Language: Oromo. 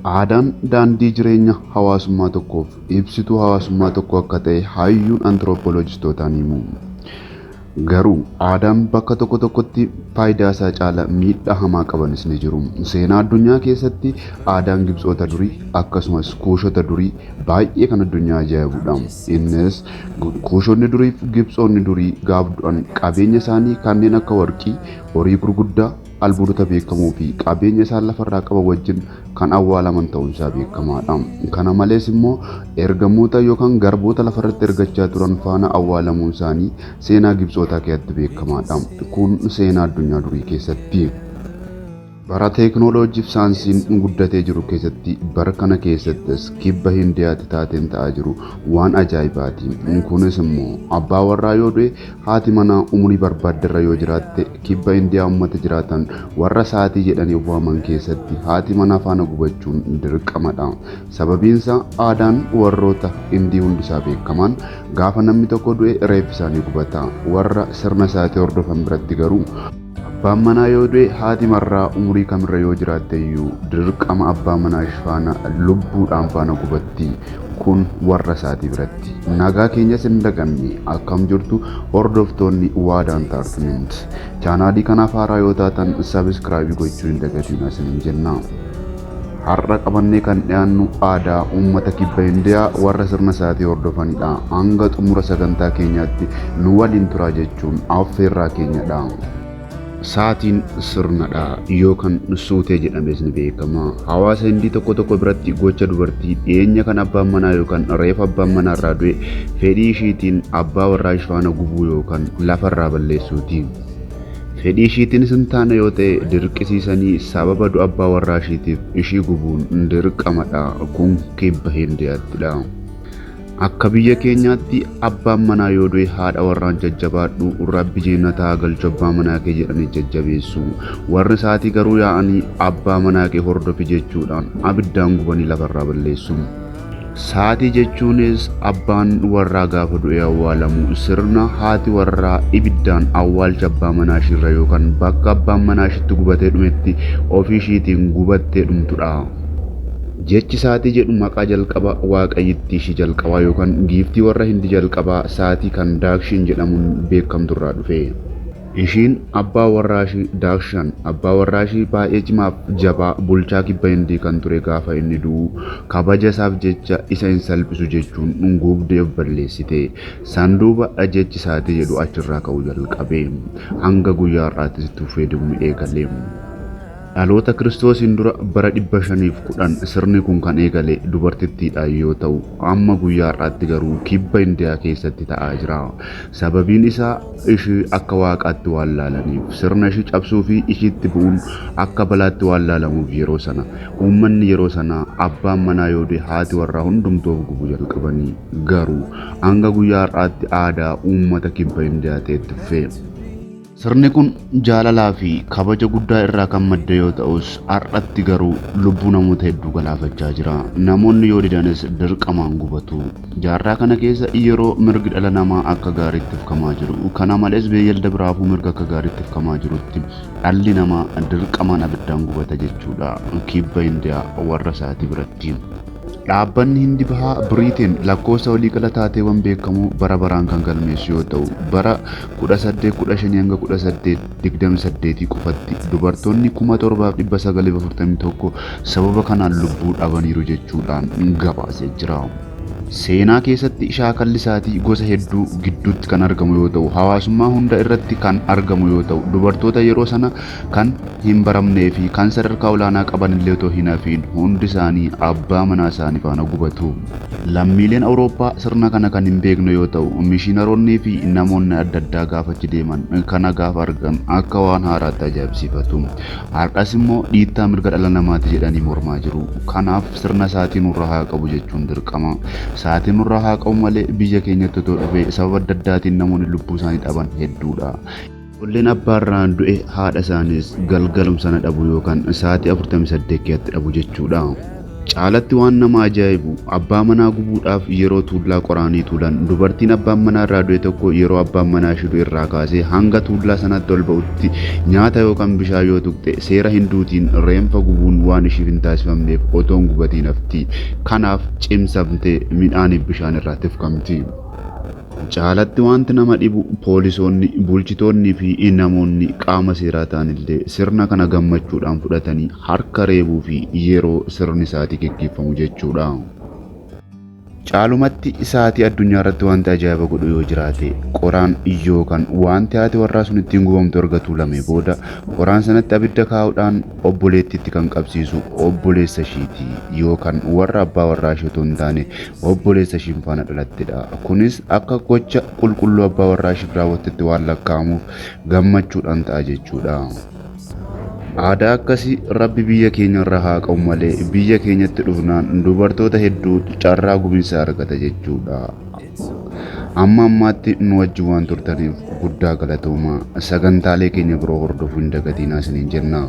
Aadaan daandii jireenya hawaasummaa tokkoof ibsituu hawaasummaa tokkoo akka ta'e hayyuun antiroopoolojistootaan himu. Garuu aadaan bakka tokko tokkotti faayidaa isaa caala miidhaa hamaa qabanis ni jiru. Seenaa addunyaa keessatti aadaan Gibxoota durii akkasumas Kuushota durii baay'ee kan addunyaa ajaa'ibudha. Innis Kuushonni durii fi Gibxoonni durii gaafa du'an qabeenya isaanii kanneen akka warqii, horii gurguddaa, albuudota beekamoo fi qabeenya isaan lafarraa qaban wajjin kan awwaalaman ta'uun isaa beekamaadha. Kana malees immoo ergamoota yookaan garboota lafarratti ergachaa turan faana awwaalamuun isaanii seenaa Gibxootaa keessatti beekamaadha. Kun seenaa addunyaa durii keessatti. Bara teekinooloojii fi saayinsiin guddatee jiru keessatti bara kana keessattis kibba Hindiyaatti taateen ta'aa jiru waan ajaa'ibaati. Kunis immoo abbaa warraa yoo du'e haati manaa umurii barbaaddarra yoo jiraatte kibba Hindiyaa uummata jiraatan warra saatii jedhanii waaman keessatti haati manaa faana gubachuun dirqamadha. Sababiinsa aadaan warroota Hindii hundisaa beekamaan gaafa namni tokko du'e reeffi isaanii gubata. Warra sirna saatii hordofan biratti garuu abbaan manaa yoo du'e haati marraa umurii kamirra yoo jiraatte iyyuu dirqama abbaa manaa faana lubbuudhaan faana gubatti. Kun warra saatii biratti. Nagaa keenyas hin daganne akkam jirtu hordoftoonni Waadaa Intartimentii. Chaanaalii kanaaf haaraa yoo taatan sabiskiraabii gochuu hin dagatinaa isiniin jenna. Har'a qabannee kan dhiyaannu aadaa uummata kibba Hindiyaa warra sirna saatii hordofanidha. Hanga xumura sagantaa keenyaatti nu waliin turaa jechuun affeerraa keenyadha. Saatiin sirnadha yookaan suutee jedhamees ni beekama. Hawaasa Hindii tokko tokko biratti gocha dubartii dhiyeenya kan abbaan manaa yookaan reefa abbaan manaa irraa du'e fedhii ishiitiin abbaa warraa ishee faana gubuu yookaan lafarraa balleessuuti. Fedhii ishiitiinis hin taane yoo ta'e dirqisiisanii sababa du'a abbaa warraa ishiitiif ishii gubuun dirqamadha. Kun kibba Hindiyaattidha. Akka biyya keenyaatti abbaan manaa yoo du'e haadha warraan jajjabaadhu rabbi jeennataa galchu abbaa manaa kee jedhanii jajjabeessu. Warri saatii garuu yaa'anii abbaa manaa kee hordofi jechuudhaan abiddaan gubanii lafarraa balleessu. Saatii jechuunis abbaan warraa gaafa du'e awwaalamu sirna haati warraa ibiddaan awwaalcha abbaa manaa ishiirra yookaan bakka abbaan manaa ishiitti gubatee dhumetti ofii ishiitiin gubattee dhumtudha. Jechi saatii jedhu maqaa jalqaba waaqayyittii ishii jalqabaa yookaan giiftii warra Hindii jalqabaa saatii kan Daakshin jedhamuun beekamturraa dhufe. Ishiin abbaa warraa ishii Daakshan abbaa warraa ishii baay'ee cimaaf jabaa bulchaa kibba Hindii kan ture gaafa inni du'u kabaja isaaf jecha isa hin salphisu jechuun gubdee balleessite. Sanduuba jechi saatii jedhu achirraa ka'uu jalqabe. Hanga guyyaa har'aattis itti fufee deemu eegale. Dhaloota Kiristoosiin dura bara 510 sirni kun kan eegale dubartittiidha yoo ta'u amma guyyaa har'aatti garuu kibba Hindiyaa keessatti ta'aa jira. Sababiin isaa ishii akka waaqaatti waan laalaniif sirna ishii cabsuu fi ishiitti bu'uun akka balaatti waan laalamuuf yeroo sana uummanni yeroo sana abbaan manaa yoo du'e haati warraa hundumtoof gubuu jalqabanii. Garuu hanga guyyaa har'aatti aadaa uummata kibba Hindiyaa ta'etti dhufe. Sirni kun jaalalaa fi kabaja guddaa irraa kan madde yoo ta'us har'atti garuu lubbuu namoota hedduu galaafachaa jira. Namoonni yoo didanis dirqamaan gubatu. Jaarraa kana keessa yeroo mirgi dhala namaa akka gaariitti ifkamaa jiru. Kana malees beeylada biraafuu mirga akka gaariitti ifkamaa jirutti dhalli namaa dirqamaan abiddaan gubata jechuudha. Kibba Hindiyaa warra saatii biratti. Dhaabbanni Hindii Bahaa Biriiteen lakkoofsa waliigala taateewwan beekamoo bara baraan kan galmeessu yoo ta'u bara 1815 hanga 1828 qofatti dubartoonni 7941 sababa kanaan lubbuu dhabaniiru jechuudhaan gabaasee jira. Seenaa keessatti shaakalli saatii gosa hedduu gidduutti kan argamu yoo ta'u hawaasummaa hunda irratti kan argamu yoo ta'u dubartoota yeroo sana kan hin baramnee fi kan sadarkaa olaanaa qaban illee otoo hin hafiin hundi isaanii abbaa manaa isaanii faana gubatu. Lammiileen Awurooppaa sirna kana kan hin beekne yoo ta'u mishiinaroonnii fi namoonni adda addaa gaafachi deeman kana gaafa argan akka waan haaraatti ajaa'ibsiifatu. Har'as immoo dhiittaa mirga dhala namaati jedhanii mormaa jiru. Kanaaf sirna saatii nurraa haa qabu jechuun dirqama. Saatiin nurraa haa qabu malee biyya keenyatti otoo dhufe sababa adda addaatiin namoonni lubbuu isaanii dhaban hedduudha. Ijoolleen abbaarraan du'e haadha isaaniis galgalum sana dhabu yookaan saatii 48 keessatti dhabu jechuudha. Caalatti waan nama ajaa'ibu abbaa manaa gubuudhaaf yeroo tuullaa qoraanii tuulan dubartiin abbaan manaa irraa du'e tokko yeroo abbaan manaa ishee du'e irraa kaasee hanga tuullaa sanatti ol ba'utti nyaata yookaan bishaan yoo tuqxe seera hinduutiin reenfa gubuun waan ishiif hin taasifamneef otoon gubatiin hafti. Kanaaf cimsamtee midhaaniif bishaan irraa tifkamti. Caalatti wanti nama dhibu poolisoonni, bulchitoonnii fi namoonni qaama seeraa ta'anillee sirna kana gammachuudhaan fudhatanii harka reebuu fi yeroo sirni isaatii gaggeeffamu jechuudha. Caalumatti isaatii addunyaa irratti wanti ajaa'iba godhu yoo jiraate qoraan yookaan wanti haati warraa sun ittiin gubamtu erga tuulamee booda qoraan sanatti abidda kaa'uudhaan obboleettiitti kan qabsiisu obboleessa ishiiti yookaan warra abbaa warraa ishee otoo hin taane obboleessa ishiin faana dhalattedha. Kunis akka gocha qulqulluu abbaa warraa ishiif raawwattetti waan lakkaa'amuuf gammachuudhaan ta'a jechuudha. Aadaa akkasii rabbi biyya keenya irra haa qabu malee biyya keenyatti dhufnaan dubartoota hedduu carraa gubiinsa argata jechuudha. Amma ammaatti nu wajjin waan turtaniif guddaa galatoomaa. Sagantaalee keenya biroo hordofuu hin dagatinaa isiniin jenna.